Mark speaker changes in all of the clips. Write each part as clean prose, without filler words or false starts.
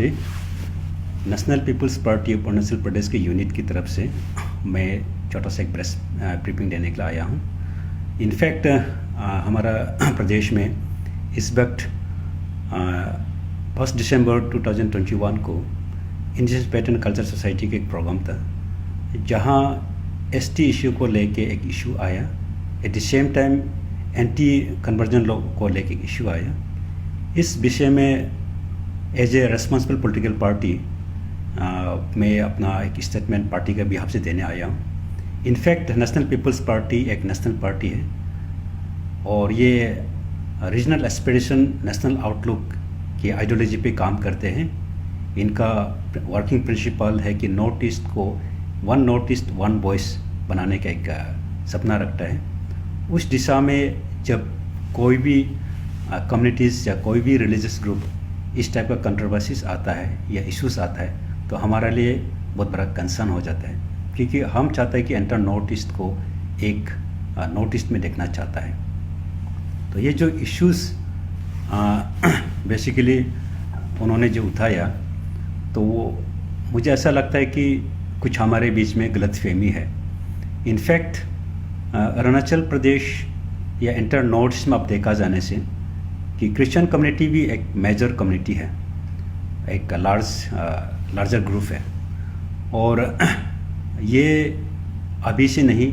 Speaker 1: नमस्ते। National people's party of Arunachal Pradesh के unit की तरफ से मैं छोटा सा एक प्रेस ब्रीफिंग देने के लिए आया हूँ। इनफैक्ट हमारा प्रदेश में इस वक्त 1 दिसंबर 2021 को इंडिजिनस पैटर्न कल्चर सोसाइटी का एक प्रोग्राम था, जहाँ एसटी इशू को लेके एक इशू आया। At the same time anti conversion law को लेके एक इशू आया। इस विषय में as a responsible political party मैं अपना एक स्टेटमेंट पार्टी के बिहाफ से देने आया हूँ। इनफैक्ट नेशनल पीपल्स पार्टी एक नेशनल पार्टी है और ये रीजनल एस्पिरेशन नेशनल आउटलुक की आइडियोलॉजी पे काम करते हैं। इनका वर्किंग प्रिंसिपल है कि नॉर्थ ईस्ट को one north east one voice बनाने का एक सपना रखता है। उस दिशा में जब कोई भी कम्युनिटीज़ या कोई भी रिलीजियस ग्रुप इस टाइप का कंट्रोवर्सीज आता है या इश्यूज आता है तो हमारे लिए बहुत बड़ा कंसर्न हो जाता है, क्योंकि हम चाहते हैं कि एंटर नॉर्थ ईस्ट को एक नॉर्थ ईस्ट में देखना चाहता है। तो ये जो इश्यूज बेसिकली उन्होंने जो उठाया, तो वो मुझे ऐसा लगता है कि कुछ हमारे बीच में गलतफहमी है। इनफैक्ट अरुणाचल प्रदेश या इंटर नॉर्थ ईस्ट में अब देखा जाने से कि क्रिश्चियन कम्युनिटी भी एक मेजर कम्युनिटी है, एक लार्जर ग्रुप है। और ये अभी से नहीं,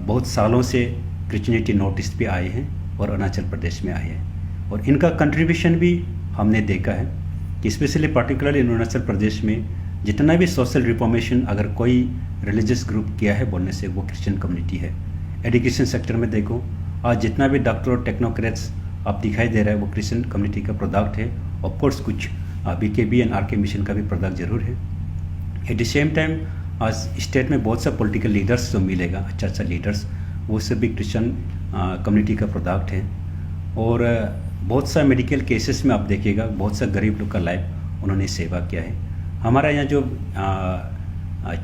Speaker 1: बहुत सालों से क्रिश्चियनिटी नॉर्थ ईस्ट पे आए हैं और अरुणाचल प्रदेश में आए हैं। और इनका कंट्रीब्यूशन भी हमने देखा है कि स्पेशली पर्टिकुलरली अरुणाचल प्रदेश में जितना भी सोशल रिफॉर्मेशन अगर कोई रिलीजियस ग्रुप किया है बोलने से वो क्रिश्चियन कम्युनिटी है। एजुकेशन सेक्टर में देखो, आज जितना भी डॉक्टर और टेक्नोक्रेट्स अब दिखाई दे रहा है वो क्रिश्चियन कम्युनिटी का प्रोडक्ट है। ऑफकोर्स कुछ BKB एंड RK मिशन का भी प्रोडक्ट जरूर है। एट द सेम टाइम आज स्टेट में बहुत सा पॉलिटिकल लीडर्स जो मिलेगा, अच्छा लीडर्स, वो सब भी क्रिश्चियन कम्युनिटी का प्रोडक्ट है। और बहुत सा मेडिकल केसेस में आप देखिएगा बहुत सा गरीब लोग का लाइफ उन्होंने सेवा किया है। हमारा यहाँ जो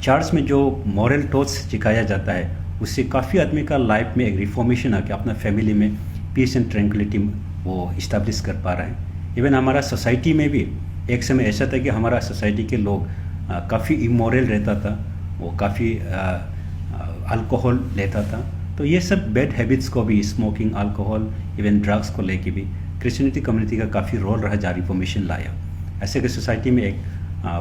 Speaker 1: चर्च में जो मॉरल टॉट्स सिखाया जाता है उससे काफ़ी आदमी का लाइफ में एक रिफॉर्मेशन आके अपना फैमिली में पीस एंड ट्रैंक्विलिटी वो इस्टेब्लिश कर पा रहा है। इवन हमारा सोसाइटी में भी एक समय ऐसा था कि हमारा सोसाइटी के लोग काफ़ी इमोरल रहता था, वो काफ़ी अल्कोहल लेता था। तो ये सब बैड हैबिट्स को भी, स्मोकिंग, अल्कोहल, इवन ड्रग्स को लेके भी क्रिश्चियनिटी कम्युनिटी का काफ़ी रोल रहा, जहाँ रिफॉर्मेशन लाया। ऐसे कि सोसाइटी में एक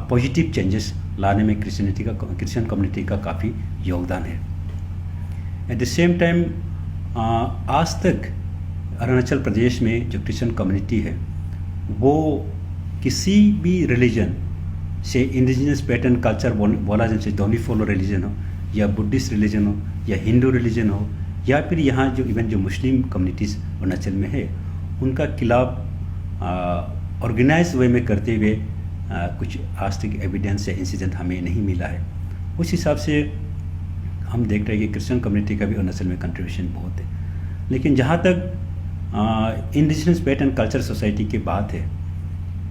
Speaker 1: पॉजिटिव चेंजेस लाने में क्रिश्चियन कम्युनिटी का काफ़ी योगदान है। एट द सेम टाइम आज तक अरुणाचल प्रदेश में जो क्रिश्चियन कम्युनिटी है वो किसी भी रिलीजन से इंडिजिनस पैटर्न कल्चर बोला जैसे डोनी फॉलो रिलीजन हो या बुद्धिस्ट रिलीजन हो या हिंदू रिलीजन हो या फिर यहाँ जो इवन जो मुस्लिम कम्युनिटीज़ अरुणाचल में है उनका खिलाफ ऑर्गेनाइज वे में करते हुए कुछ आज तक एविडेंस या इंसिडेंट हमें नहीं मिला है। उस हिसाब से हम देख रहे हैं कि क्रिश्चियन कम्युनिटी का भी अरुणाचल में कंट्रीब्यूशन बहुत है। लेकिन जहाँ तक इंडिजिनस पैटर्न कल्चर सोसाइटी की बात है,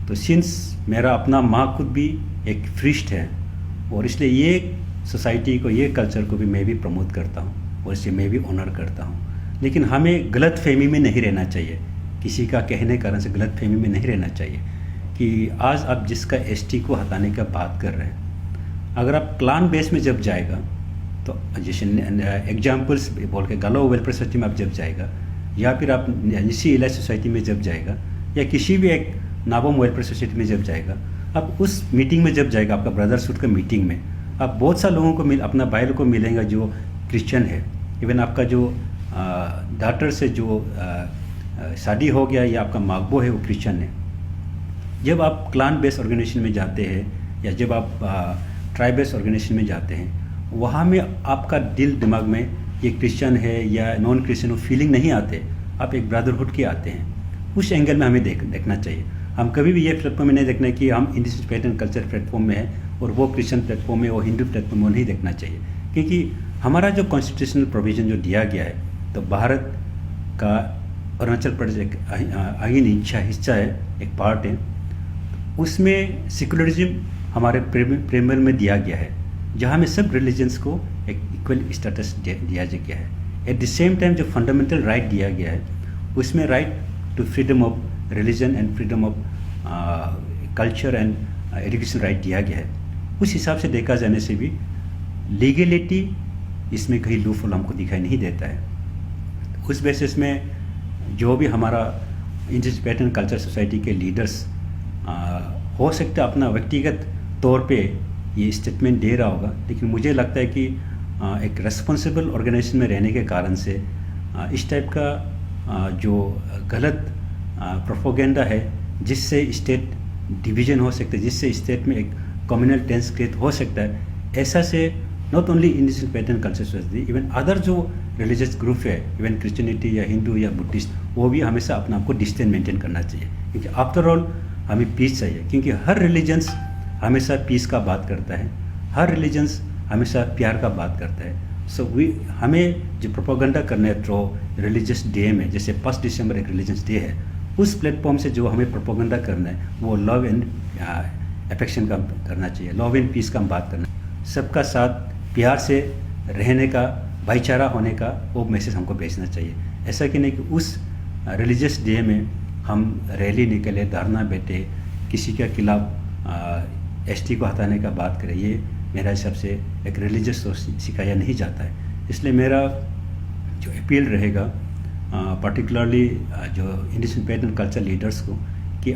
Speaker 1: तो सिंस मेरा अपना माँ खुद भी एक फ्रिस्ट है और इसलिए ये सोसाइटी को, ये कल्चर को भी मैं भी प्रमोट करता हूँ और इसे मैं भी ऑनर करता हूँ। लेकिन हमें गलत फहमी में नहीं रहना चाहिए, किसी का कहने कारण से गलत फहमी में नहीं रहना चाहिए कि आज आप जिसका ST को हटाने का बात कर रहे हैं, अगर आप क्लान बेस में जब जाएगा तो जैसे एग्जाम्पल्स बोल के गालो वेलफेयर सोसाइटी में आप जब जाएगा या फिर आप निशी इलाज सोसाइटी में जब जाएगा या किसी भी एक नाबोम वेलफेयर सोसाइटी में जब जाएगा, आप उस मीटिंग में जब जाएगा, आपका ब्रदरहुड का मीटिंग में आप बहुत सा लोगों को अपना भाई को मिलेंगे जो क्रिश्चियन है। इवन आपका जो डॉटर से जो शादी हो गया या आपका मागबो है वो क्रिश्चियन है। जब आप क्लान बेस्ड ऑर्गेनाइजेशन में जाते हैं या जब आप ट्राइब बेस्ड ऑर्गेनाइजेशन में जाते हैं, वहाँ में आपका दिल दिमाग में ये क्रिश्चियन है या नॉन क्रिश्चियन वो फीलिंग नहीं आते, आप एक ब्रदरहुड के आते हैं। उस एंगल में हमें देखना चाहिए। हम कभी भी ये प्लेटफॉर्म में नहीं देखना कि हम इंडिजिनस पैटर्न कल्चर प्लेटफॉर्म में है और वो क्रिश्चियन प्लेटफॉर्म में, वो हिंदू प्लेटफॉर्म में नहीं देखना चाहिए। क्योंकि हमारा जो कॉन्स्टिट्यूशनल प्रोविज़न जो दिया गया है, तो भारत का अरुणाचल प्रदेश एक आइन हिस्सा है, एक पार्ट है। उसमें सेकुलरिज्म हमारे प्रेमल में दिया गया है, जहाँ में सब रिलीजन्स को एक इक्वल स्टेटस दिया गया है। एट द सेम टाइम जो फंडामेंटल राइट दिया गया है उसमें right to freedom of religion and freedom of culture and education right दिया गया है, उस हिसाब से देखा जाने से भी लीगलिटी इसमें कहीं लूफहोल हमको दिखाई नहीं देता है। उस बेसिस में जो भी हमारा इंडियन पैटर्न कल्चर सोसाइटी के लीडर्स हो सकता है अपना व्यक्तिगत तौर पे ये स्टेटमेंट दे रहा होगा, लेकिन मुझे लगता है कि एक रेस्पॉन्सिबल ऑर्गेनाइजेशन में रहने के कारण से इस टाइप का जो गलत प्रोपोगेंडा है जिससे स्टेट डिवीजन हो सकता है, जिससे स्टेट में एक कम्युनल टेंस क्रिएट हो सकता है, ऐसा से not only Indian pattern culture society, even other जो रिलीजियस ग्रुप है, इवन क्रिश्चियनिटी या हिंदू या बुद्धिस्ट, वो भी हमेशा अपने आप को डिस्टेंस मेंटेन करना चाहिए, क्योंकि आफ्टर ऑल हमें पीस चाहिए, क्योंकि हर रिलीजन्स हमेशा पीस का बात करता है, हर रिलीजन्स हमेशा प्यार का बात करता है। सो हमें जो प्रोपोगेंडा करना है थ्रू रिलीजियस डे में, जैसे 1 दिसंबर एक रिलीजियस डे है, उस प्लेटफॉर्म से जो हमें प्रोपोगेंडा करना है वो लव एंड अफेक्शन का करना चाहिए, लव एंड पीस का हम बात करना है, सबका साथ प्यार से रहने का, भाईचारा होने का वो मैसेज हमको भेजना चाहिए। ऐसा कि नहीं कि उस रिलीजियस डे में हम रैली निकले, धरना बैठे, किसी के खिलाफ एसटी को हटाने का बात करें, ये मेरा हिसाब से एक रिलीजियस सिखाया नहीं जाता है। इसलिए मेरा जो अपील रहेगा पर्टिकुलरली जो इंडियन पैटर्न कल्चर लीडर्स को, कि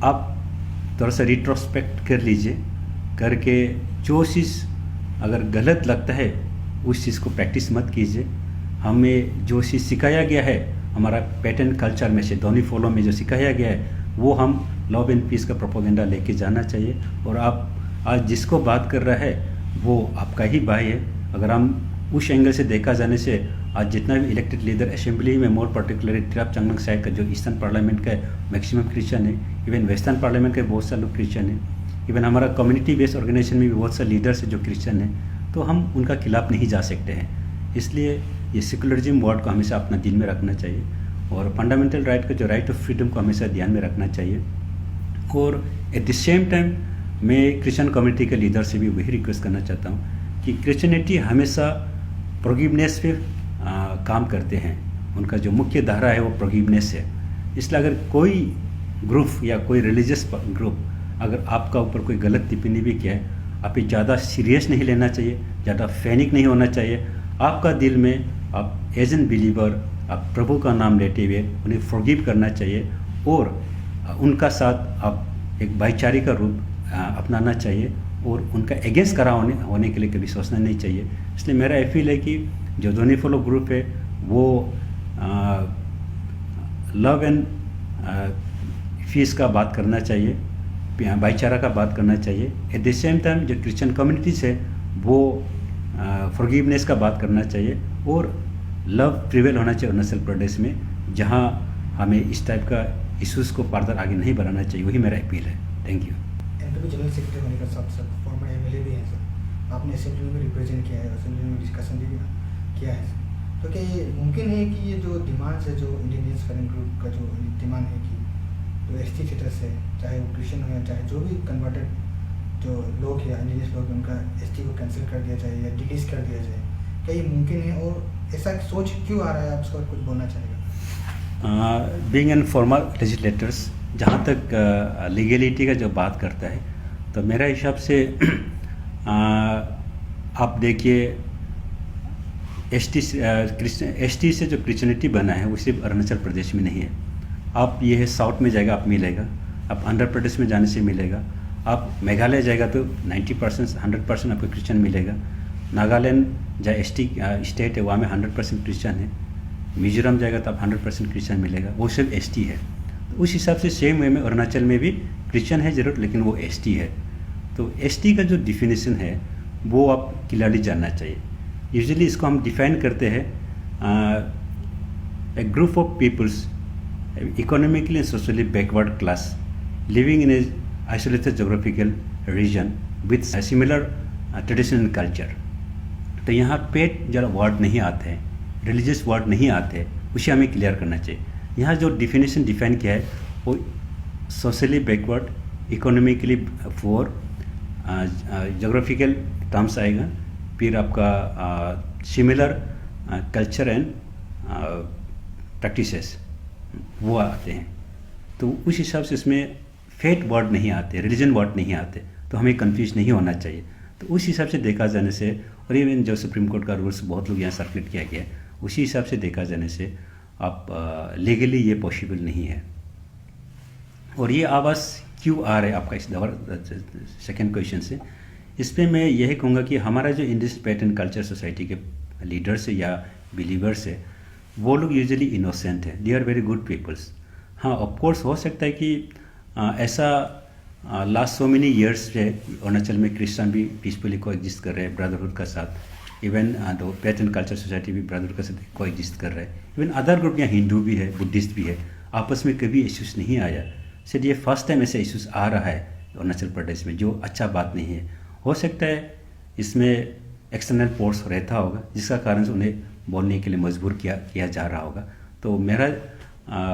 Speaker 1: आप थोड़ा सा रिट्रोस्पेक्ट कर लीजिए, करके जो चीज़ अगर गलत लगता है उस चीज़ को प्रैक्टिस मत कीजिए। हमें जो चीज़ सिखाया गया है हमारा पैटर्न कल्चर में से, दोनों फॉलो में जो सिखाया गया है, वो हम लव एंड पीस का प्रोपोगेंडा लेके जाना चाहिए। और आप आज जिसको बात कर रहा है वो आपका ही भाई है। अगर हम उस एंगल से देखा जाने से आज जितना भी इलेक्टेड लीडर असेंबली में, मोर पर्टिकुलरली तिराप चांगलांग साइड का जो ईस्टर्न पार्लियामेंट का मैक्सिमम क्रिश्चियन है, इवन वेस्टर्न पार्लियामेंट के बहुत सारे लोग क्रिश्चियन है, इवन हमारा कम्युनिटी बेस्ड ऑर्गेनाइजेशन में भी बहुत सारे लीडर्स हैं जो क्रिश्चियन हैं, तो हम उनका खिलाफ नहीं जा सकते हैं। इसलिए ये सेकुलरिज्म वर्ड को हमेशा अपना दिल में रखना चाहिए और फंडामेंटल राइट का जो राइट ऑफ फ्रीडम को हमेशा ध्यान में रखना चाहिए। और एट द सेम टाइम मैं क्रिश्चियन कम्युनिटी के लीडर से भी वही रिक्वेस्ट करना चाहता हूँ कि क्रिश्चियनिटी हमेशा फॉरगिवनेस पे काम करते हैं, उनका जो मुख्य धारा है वो फॉरगिवनेस है। इसलिए अगर कोई ग्रुप या कोई रिलीजियस ग्रुप अगर आपका ऊपर कोई गलत टिप्पणी भी किया है, आप ये ज़्यादा सीरियस नहीं लेना चाहिए, ज़्यादा पैनिक नहीं होना चाहिए। आपका दिल में आप एज एन बिलीवर आप प्रभु का नाम लेते हुए उन्हें फॉरगिव करना चाहिए और उनका साथ आप एक भाईचारे का रूप अपनाना चाहिए और उनका अगेंस्ट करा होने के लिए कभी सोचना नहीं चाहिए। इसलिए मेरा अपील है कि जो दोनों फॉलो ग्रुप है वो लव एंड पीस का बात करना चाहिए, भाईचारा का बात करना चाहिए। एट द सेम टाइम जो क्रिश्चियन कम्युनिटीज़ है वो फॉरगिवनेस का बात करना चाहिए और लव प्रिवेल होना चाहिए अरुणाचल प्रदेश में, जहां हमें इस टाइप का इश्यूज़ को फर्दर आगे नहीं बढ़ाना चाहिए। वही मेरा अपील है। Thank you.
Speaker 2: NPP general secretary होने के साथ साथ फॉर्मर एमएलए भी हैं सर, आपने असेंबली में रिप्रेजेंट किया है, असेंबली में डिस्कशन भी किया है सर, तो क्या ये मुमकिन है कि ये जो डिमांड्स है जो इंडियन फ्रेंड ग्रुप का जो डिमांड है कि जो एसटी स्टेटस है, चाहे वो क्रिश्चियन हो या चाहे जो भी कन्वर्टेड जो लोग है इंडियन लोग, उनका एसटी को कैंसिल कर दिया जाए या डिलीज कर दिया जाए, क्या ये मुमकिन है और ऐसा सोच क्यों आ रहा है? आप उसका कुछ बोलना चाहेगा?
Speaker 1: बीइंग एन फॉर्मर लेजिस्लेटर्स, जहाँ तक लीगलिटी का जो बात करता है, तो मेरा हिसाब से आप देखिए एसटी से जो क्रिश्चियनिटी बना है वो सिर्फ अरुणाचल प्रदेश में नहीं है। आप ये है साउथ में जाएगा आप मिलेगा, आप आंध्र प्रदेश में जाने से मिलेगा, आप मेघालय जाएगा तो 90% 100% आपको क्रिश्चियन मिलेगा। नागालैंड जहाँ एसटी स्टेट है वहाँ में 100% क्रिश्चियन है। मिजोरम जाएगा तो आप 100% क्रिश्चियन मिलेगा, वो सिर्फ एसटी है। तो उस हिसाब से सेम वे में अरुणाचल में भी क्रिश्चियन है ज़रूर, लेकिन वो एसटी है। तो एसटी का जो डिफिनेशन है वो आप क्लियरली जानना चाहिए। यूजुअली इसको हम डिफाइन करते हैं a group of peoples economically and socially backward class living in a isolated geographical region with similar tradition and culture. तो यहाँ पेट जरा वर्ड नहीं आते हैं, रिलीजियस वर्ड नहीं आते, उसे हमें क्लियर करना चाहिए। यहाँ जो डिफिनेशन डिफाइन किया है वो socially backward, economically poor, geographical terms आएगा, फिर आपका सिमिलर कल्चर एंड प्रैक्टिसेस वो आते हैं। तो उस हिसाब से इसमें फेथ वर्ड नहीं आते, रिलीजन वर्ड नहीं आते, तो हमें कंफ्यूज नहीं होना चाहिए। तो उस हिसाब से देखा जाने से, और इवन जो सुप्रीम कोर्ट का रूल्स बहुत लोग यहाँ सर्कुलेट किया गया है, उसी हिसाब से देखा जाने से आप लीगली ये पॉसिबल नहीं है। और ये आवाज़ क्यों आ रहा है आपका इस दौर सेकेंड क्वेश्चन से, इस पर मैं यही कहूँगा कि हमारा जो Indian faith and culture society के लीडर्स है या बिलीवर्स है, वो लोग यूजुअली इनोसेंट है, they are very good peoples. हाँ, ऑफ कोर्स हो सकता है कि ऐसा लास्ट सो मेनी ईयर्स से अरुणाचल में क्रिश्चियन भी पीसफुली को एग्जिस्ट कर रहे हैं ब्रदरहुड का साथ, even the faith and culture society भी ब्रदरहुड के साथ को एग्जिस्ट कर रहे हैं, इवन अदर ग्रुप यहाँ हिंदू भी है, बुद्धिस्ट भी है, आपस में कभी इश्यूज नहीं आया। सिर्फ ये फर्स्ट टाइम ऐसे इश्यूज आ रहा है अरुणाचल प्रदेश में, जो अच्छा बात नहीं है। हो सकता है इसमें एक्सटर्नल फोर्स रहता होगा जिसका कारण से उन्हें बोलने के लिए मजबूर किया जा रहा होगा। तो मेरा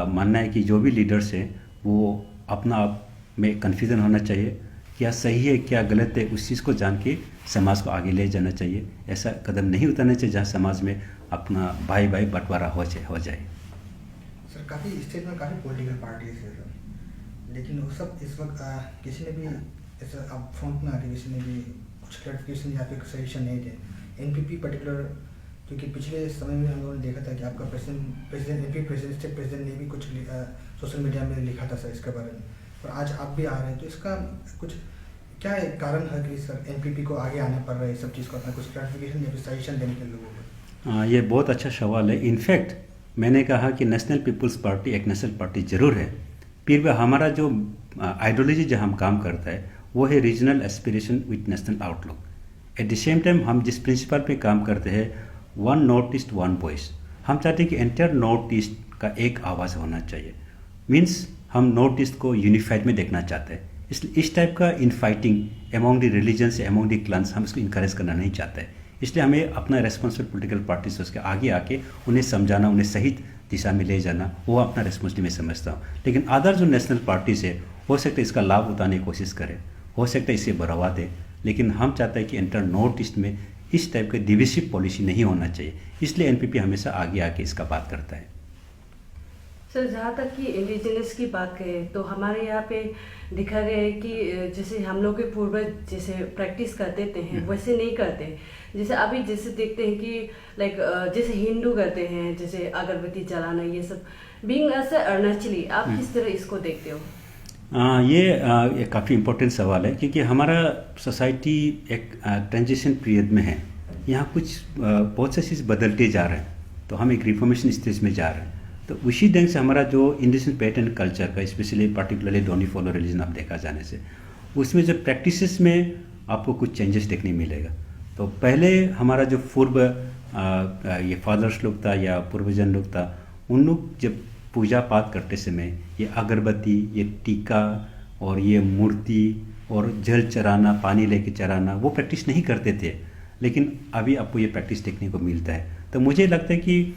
Speaker 1: मानना है कि जो भी लीडर्स हैं वो अपना आप में कन्फ्यूज़न होना चाहिए, क्या सही है क्या गलत है, उस चीज़ को जान के समाज को आगे ले जाना चाहिए। ऐसा कदम नहीं उठाना चाहिए जहाँ समाज में अपना भाई भाई बंटवारा हो जाए।
Speaker 2: सर, काफ़ी स्टेट में काफ़ी पॉलिटिकल पार्टीज है सर, लेकिन वो सब इस वक्त किसी ने भी ऐसा अब फ्रंट में आके किसी ने भी कुछ क्लैरिफिकेशन या फिर सजेशन नहीं दे। एनपीपी पर्टिकुलर, क्योंकि पिछले समय में हम लोगों ने देखा था कि आपका प्रेसिडेंट स्टेट प्रेसिडेंट ने भी कुछ सोशल मीडिया में लिखा था सर इसके बारे में, और आज आप भी आ रहे हैं, तो इसका कुछ क्या कारण है कि सर एनपीपी को आगे आना पड़ रहा है सब चीज़ को अपना कुछ क्लैरिफिकेशन या फिर सजेशन देने के लोगों को?
Speaker 1: ये बहुत अच्छा सवाल है। इनफैक्ट मैंने कहा कि नेशनल पीपल्स पार्टी एक नेशनल पार्टी जरूर है, फिर भी हमारा जो आइडियोलॉजी जहाँ हम काम करता है वो है regional aspiration with national outlook. Eight the same time हम जिस प्रिंसिपल पे काम करते हैं, one north east one voice, हम चाहते हैं कि एंटायर नॉर्थ ईस्ट का एक आवाज़ होना चाहिए। मीन्स हम नॉर्थ ईस्ट को यूनिफाइड में देखना चाहते हैं, इसलिए इस टाइप का in fighting among the religions among the clans हम इसको इंकरेज करना नहीं चाहते हैं। इसलिए हमें अपना रेस्पॉन्सिबल पॉलिटिकल पार्टी से उसके आगे आके उन्हें समझाना, उन्हें सही दिशा में ले जाना, वो अपना रेस्पॉन्सिबिलिटी मैं समझता हूँ। लेकिन अदर जो नेशनल पार्टीज है हो सकता है इसका लाभ उठाने की कोशिश करें, हो सकता है इसे बढ़ावा दें, लेकिन हम चाहते हैं कि एंटायर नॉर्थ ईस्ट में इस टाइप का डिविसिव पॉलिसी नहीं होना चाहिए। इसलिए एनपीपी हमेशा आगे आके इसका बात करता है।
Speaker 3: सर, जहाँ तक कि इंडिजिनस की बात करें तो हमारे यहाँ पे देखा गया है कि जैसे हम लोग के पूर्वज जैसे प्रैक्टिस करते हैं वैसे नहीं करते। जैसे अभी जैसे देखते हैं कि लाइक जैसे हिंदू करते हैं, जैसे अगरबत्ती जलाना, ये सब बीइंग एज अरुणाचली आप किस तरह इसको देखते हो?
Speaker 1: ये काफ़ी इम्पोर्टेंट सवाल है, क्योंकि हमारा सोसाइटी एक ट्रांजिशन पीरियड में है। यहाँ कुछ बहुत से चीज़ बदलते जा रहे हैं, तो हम एक रिफॉर्मेशन स्टेज में जा रहे हैं। तो उसी ढंग से हमारा जो इंडियन फेथ एंड कल्चर का, specially particularly don't follow religion आप देखा जाने से, उसमें जो प्रैक्टिसेस में आपको कुछ चेंजेस देखने मिलेगा। तो पहले हमारा जो पूर्व ये फादर्स लोग था या पूर्वजन लोग था, उन लोग जब पूजा पाठ करते समय ये अगरबत्ती, ये टीका और ये मूर्ति और जल चढ़ाना, पानी लेके चढ़ाना, वो प्रैक्टिस नहीं करते थे। लेकिन अभी आपको ये प्रैक्टिस देखने को मिलता है। तो मुझे लगता है कि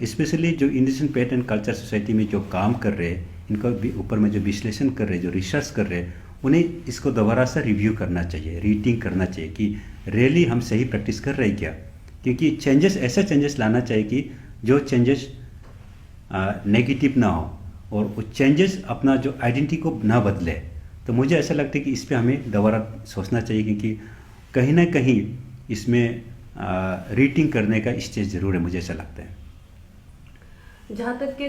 Speaker 1: स्पेशली जो Indian faith and culture society में जो काम कर रहे हैं, इनका ऊपर में जो विश्लेषण कर रहे हैं, जो रिसर्च कर रहे हैं, उन्हें इसको दोबारा से रिव्यू करना चाहिए, रीटिंग करना चाहिए कि रियली हम सही प्रैक्टिस कर रहे हैं क्या। क्योंकि चेंजेस, ऐसा चेंजेस लाना चाहिए कि जो चेंजेस नेगेटिव ना हो और वो चेंजेस अपना जो आइडेंटिटी को ना बदले। तो मुझे ऐसा लगता है कि इस पर हमें दोबारा सोचना चाहिए, क्योंकि कहीं ना कहीं इसमें रीटिंग करने का स्टेज ज़रूर है, मुझे ऐसा लगता है।
Speaker 3: जहाँ तक कि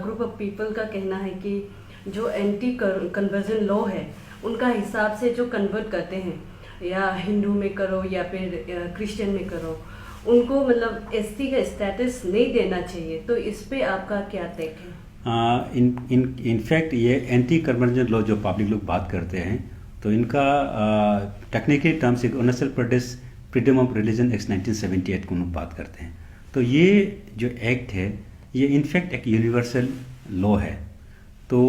Speaker 3: ग्रुप ऑफ पीपल का कहना है कि जो एंटी कन्वर्जन लॉ है उनका हिसाब से जो कन्वर्ट करते हैं, या हिंदू में करो या फिर क्रिश्चियन में करो, उनको मतलब एसटी का स्टेटस नहीं देना चाहिए। तो इस पे आपका क्या टेक है?
Speaker 1: इनफैक्ट ये एंटी कन्वर्जन लॉ जो पब्लिक लोग बात करते हैं, तो इनका टेक्निकली टर्म से Arunachal Pradesh freedom of religion act 1978 को बात करते हैं। तो ये जो एक्ट है ये इनफैक्ट एक यूनिवर्सल लॉ है। तो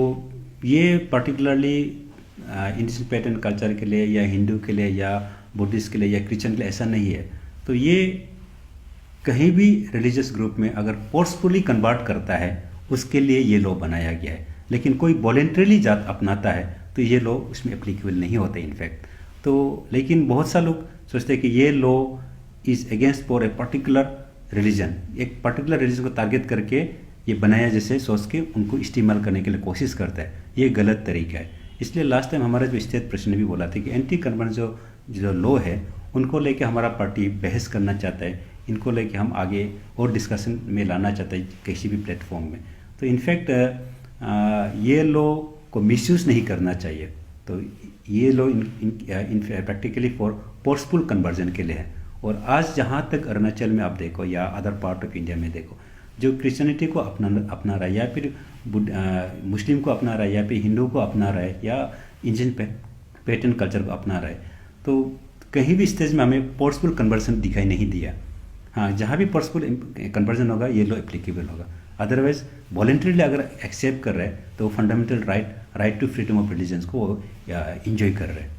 Speaker 1: ये particularly Indian faith and culture के लिए या हिंदू के लिए या बुद्धिस्ट के लिए या क्रिश्चियन के लिए ऐसा नहीं है। तो ये कहीं भी रिलीजियस ग्रुप में अगर फोर्सफुली कन्वर्ट करता है उसके लिए ये लॉ बनाया गया है। लेकिन कोई वॉलेंटरीली जात अपनाता है तो ये लॉ उसमें एप्लीकेबल नहीं होते इनफैक्ट। तो लेकिन बहुत सा लोग सोचते हैं कि ये law is against for a particular religion, एक पर्टिकुलर रिलीजन को टारगेट करके ये बनाया जैसे सोच के उनको इस्तेमाल करने के लिए कोशिश करता है। ये गलत तरीका है। इसलिए लास्ट टाइम हमारा जो स्टेट प्रेसिडेंट ने भी बोला था कि एंटी कन्वर्जन जो लॉ है उनको लेके हमारा पार्टी बहस करना चाहता है, इनको लेके हम आगे और डिस्कशन में लाना चाहता है किसी भी प्लेटफॉर्म में। तो इनफैक्ट ये लॉ को मिसयूज़ नहीं करना चाहिए। तो ये law in practically for forceful conversion के लिए है। और आज जहाँ तक अरुणाचल में आप देखो या अदर पार्ट ऑफ इंडिया में देखो, जो क्रिश्चियनिटी को अपना रहा है या फिर मुस्लिम को अपना रहा है या फिर हिंदू को अपना रहा है या इंडियन पैटर्न कल्चर को अपना रहा है, तो कहीं भी स्टेज में हमें फोर्सफुल कन्वर्जन दिखाई नहीं दिया। हाँ, जहाँ भी फोर्सफुल कन्वर्जन होगा ये लॉ एप्लीकेबल होगा। अदरवाइज वॉलेंटरीली अगर एक्सेप्ट कर रहे हैं तो fundamental right to freedom of religions को इंजॉय कर रहे हैं।